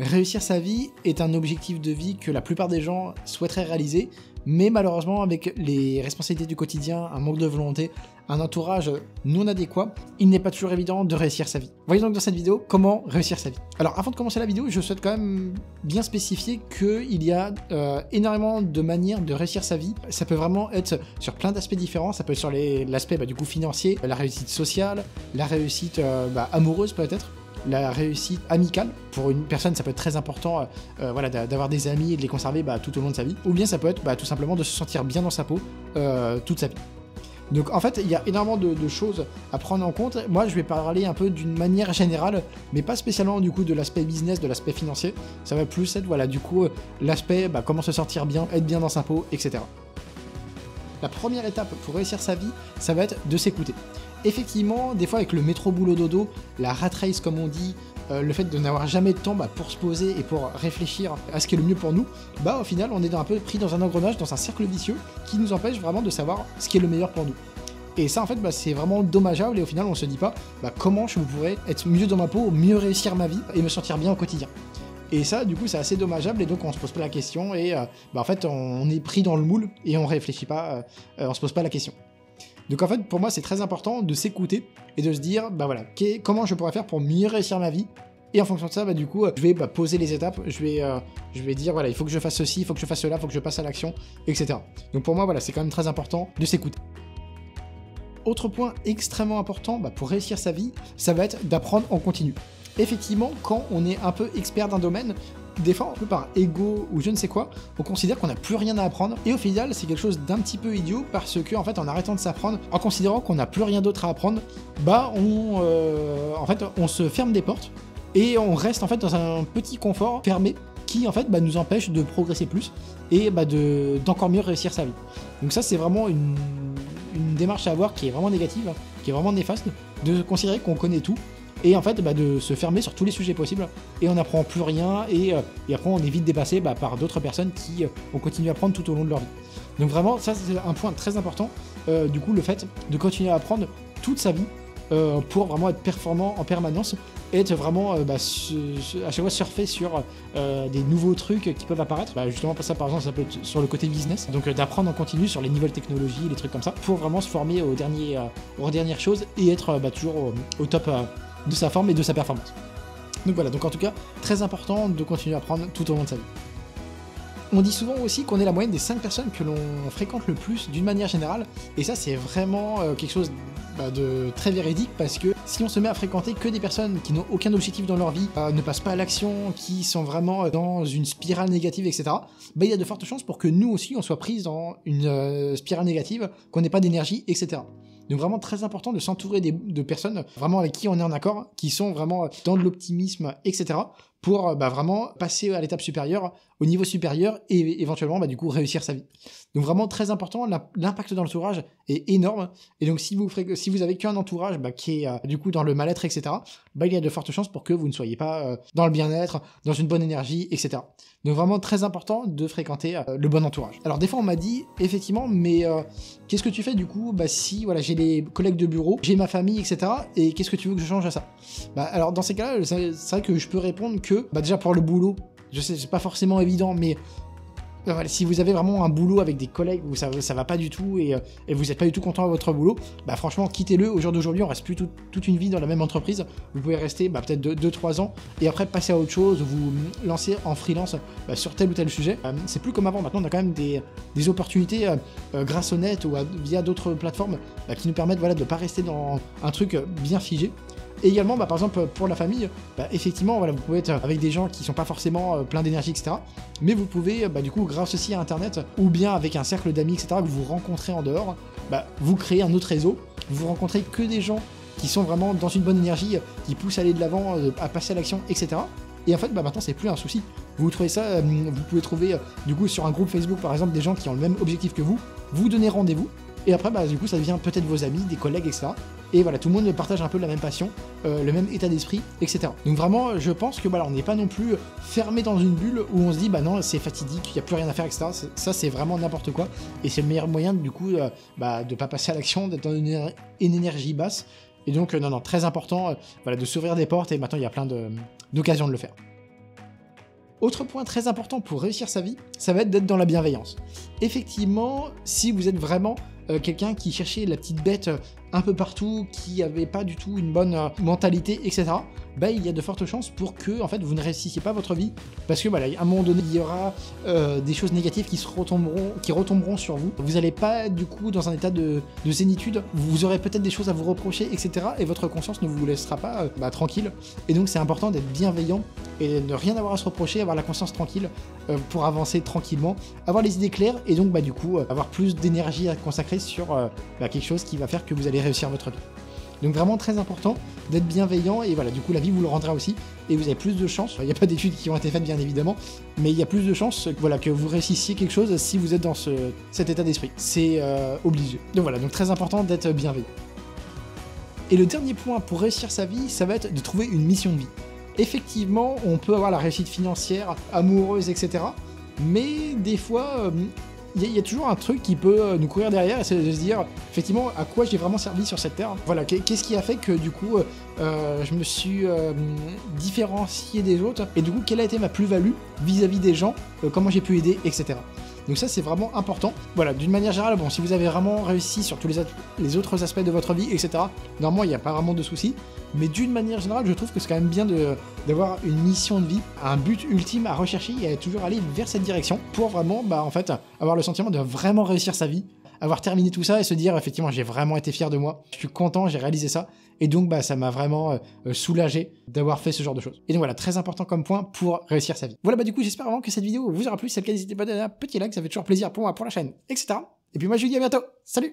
Réussir sa vie est un objectif de vie que la plupart des gens souhaiteraient réaliser, mais malheureusement avec les responsabilités du quotidien, un manque de volonté, un entourage non adéquat, il n'est pas toujours évident de réussir sa vie. Voyons donc dans cette vidéo comment réussir sa vie. Alors avant de commencer la vidéo, je souhaite quand même bien spécifier qu'il y a énormément de manières de réussir sa vie. Ça peut vraiment être sur plein d'aspects différents, ça peut être sur l'aspect du coup financier, la réussite sociale, la réussite amoureuse peut-être, la réussite amicale. Pour une personne, ça peut être très important voilà, d'avoir des amis et de les conserver tout au long de sa vie. Ou bien ça peut être tout simplement de se sentir bien dans sa peau toute sa vie. Donc en fait, il y a énormément de choses à prendre en compte. Moi, je vais parler un peu d'une manière générale, mais pas spécialement du coup de l'aspect business, de l'aspect financier. Ça va plus être voilà, du coup l'aspect comment se sentir bien, être bien dans sa peau, etc. La première étape pour réussir sa vie, ça va être de s'écouter. Effectivement, des fois avec le métro boulot dodo, la rat race comme on dit, le fait de n'avoir jamais de temps pour se poser et pour réfléchir à ce qui est le mieux pour nous, au final on est un peu pris dans un engrenage, dans un cercle vicieux qui nous empêche vraiment de savoir ce qui est le meilleur pour nous. Et ça en fait c'est vraiment dommageable et au final on se dit pas comment je pourrais être mieux dans ma peau, mieux réussir ma vie et me sentir bien au quotidien. Et ça, du coup, c'est assez dommageable et donc on se pose pas la question et en fait on est pris dans le moule et on réfléchit pas, on se pose pas la question. Donc en fait, pour moi, c'est très important de s'écouter et de se dire, voilà, comment je pourrais faire pour mieux réussir ma vie. Et en fonction de ça, du coup, je vais poser les étapes, je vais dire, voilà, il faut que je fasse ceci, il faut que je fasse cela, il faut que je passe à l'action, etc. Donc pour moi, voilà, c'est quand même très important de s'écouter. Autre point extrêmement important pour réussir sa vie, ça va être d'apprendre en continu. Effectivement, quand on est un peu expert d'un domaine, des fois, un peu par ego ou je ne sais quoi, on considère qu'on n'a plus rien à apprendre. Et au final, c'est quelque chose d'un petit peu idiot parce que, en fait, en arrêtant de s'apprendre, en considérant qu'on n'a plus rien d'autre à apprendre, on se ferme des portes et on reste en fait dans un petit confort fermé qui en fait nous empêche de progresser plus et d'encore mieux réussir sa vie. Donc ça, c'est vraiment une démarche à avoir qui est vraiment négative, qui est vraiment néfaste, de considérer qu'on connaît tout. Et en fait, de se fermer sur tous les sujets possibles, et on n'apprend plus rien, et après on est vite dépassé par d'autres personnes qui ont continué à apprendre tout au long de leur vie. Donc vraiment, ça c'est un point très important, du coup le fait de continuer à apprendre toute sa vie, pour vraiment être performant en permanence, et être vraiment à chaque fois surfer sur des nouveaux trucs qui peuvent apparaître. Justement, ça par exemple, ça peut être sur le côté business, donc d'apprendre en continu sur les nouvelles technologies, les trucs comme ça, pour vraiment se former aux dernières choses, et être toujours au top de sa forme et de sa performance. Donc voilà, donc en tout cas, très important de continuer à apprendre tout au long de sa vie. On dit souvent aussi qu'on est la moyenne des 5 personnes que l'on fréquente le plus d'une manière générale, et ça c'est vraiment quelque chose de très véridique, parce que si on se met à fréquenter que des personnes qui n'ont aucun objectif dans leur vie, ne passent pas à l'action, qui sont vraiment dans une spirale négative, etc., il y a de fortes chances pour que nous aussi on soit pris dans une spirale négative, qu'on n'ait pas d'énergie, etc. Donc vraiment très important de s'entourer de personnes vraiment avec qui on est en accord, qui sont vraiment dans de l'optimisme, etc., pour vraiment passer à l'étape supérieure, au niveau supérieur, et éventuellement du coup réussir sa vie. Donc vraiment très important, l'impact dans l'entourage est énorme, et donc si vous avez qu'un entourage qui est du coup dans le mal-être, etc., il y a de fortes chances pour que vous ne soyez pas dans le bien-être, dans une bonne énergie, etc. Donc vraiment très important de fréquenter le bon entourage. Alors des fois on m'a dit, effectivement, mais qu'est-ce que tu fais du coup si voilà, j'ai des collègues de bureau, j'ai ma famille, etc., et qu'est-ce que tu veux que je change à ça? Alors dans ces cas-là, c'est vrai que je peux répondre que déjà pour le boulot, je sais c'est pas forcément évident, mais voilà, si vous avez vraiment un boulot avec des collègues où ça va pas du tout et vous êtes pas du tout content à votre boulot, franchement quittez-le. Au jour d'aujourd'hui, on reste plus toute une vie dans la même entreprise. Vous pouvez rester peut-être 2-3 ans et après passer à autre chose, vous lancer en freelance sur tel ou tel sujet. C'est plus comme avant. Maintenant on a quand même des opportunités grâce au net ou via d'autres plateformes qui nous permettent de pas rester dans un truc bien figé. Et également, par exemple, pour la famille, effectivement, vous pouvez être avec des gens qui sont pas forcément pleins d'énergie, etc. Mais vous pouvez, du coup, grâce aussi à Internet, ou bien avec un cercle d'amis, etc., que vous rencontrez en dehors, vous créez un autre réseau, vous rencontrez que des gens qui sont vraiment dans une bonne énergie, qui poussent à aller de l'avant, à passer à l'action, etc. Et en fait, maintenant, c'est plus un souci. Vous trouvez ça, vous pouvez trouver, du coup, sur un groupe Facebook, par exemple, des gens qui ont le même objectif que vous donnez rendez-vous, et après, du coup, ça devient peut-être vos amis, des collègues, etc. Et voilà, tout le monde partage un peu la même passion, le même état d'esprit, etc. Donc vraiment, je pense que on n'est pas non plus fermé dans une bulle où on se dit, non, c'est fatidique, il n'y a plus rien à faire, etc. Ça, c'est vraiment n'importe quoi. Et c'est le meilleur moyen, du coup, de ne pas passer à l'action, d'être dans une énergie basse. Et donc, non, très important, de s'ouvrir des portes, et maintenant, il y a plein d'occasions de le faire. Autre point très important pour réussir sa vie, ça va être d'être dans la bienveillance. Effectivement, si vous êtes vraiment quelqu'un qui cherchait la petite bête un peu partout, qui avait pas du tout une bonne mentalité, etc., bah, il y a de fortes chances pour que en fait, vous ne réussissiez pas votre vie, parce que voilà, à un moment donné, il y aura des choses négatives qui retomberont sur vous. Vous n'allez pas du coup dans un état de zénitude, vous aurez peut-être des choses à vous reprocher, etc., et votre conscience ne vous laissera pas tranquille. Et donc c'est important d'être bienveillant et de ne rien avoir à se reprocher, avoir la conscience tranquille pour avancer tranquillement, avoir les idées claires et donc du coup avoir plus d'énergie à consacrer sur quelque chose qui va faire que vous allez réussir votre vie. Donc vraiment très important d'être bienveillant et voilà, du coup la vie vous le rendra aussi et vous avez plus de chances, il n'y a pas d'études qui ont été faites bien évidemment, mais il y a plus de chances que vous réussissiez quelque chose si vous êtes dans cet état d'esprit. C'est obligé. Donc voilà, donc très important d'être bienveillant. Et le dernier point pour réussir sa vie, ça va être de trouver une mission de vie. Effectivement, on peut avoir la réussite financière, amoureuse, etc. Mais des fois, il y a toujours un truc qui peut nous courir derrière, et c'est de se dire, effectivement, à quoi j'ai vraiment servi sur cette terre. Voilà, qu'est-ce qui a fait que du coup, je me suis différencié des autres, et du coup, quelle a été ma plus-value vis-à-vis des gens, comment j'ai pu aider, etc. Donc ça, c'est vraiment important. Voilà, d'une manière générale, bon, si vous avez vraiment réussi sur tous les autres aspects de votre vie, etc., normalement, il n'y a pas vraiment de soucis. Mais d'une manière générale, je trouve que c'est quand même bien d'avoir une mission de vie, un but ultime à rechercher et à toujours aller vers cette direction pour vraiment, en fait, avoir le sentiment de vraiment réussir sa vie, avoir terminé tout ça et se dire, effectivement, j'ai vraiment été fier de moi, je suis content, j'ai réalisé ça. Et donc, ça m'a vraiment soulagé d'avoir fait ce genre de choses. Et donc voilà, très important comme point pour réussir sa vie. Voilà, du coup, j'espère vraiment que cette vidéo vous aura plu. Si c'est le cas, n'hésitez pas à donner un petit like, ça fait toujours plaisir pour moi, pour la chaîne, etc. Et puis moi, je vous dis à bientôt. Salut!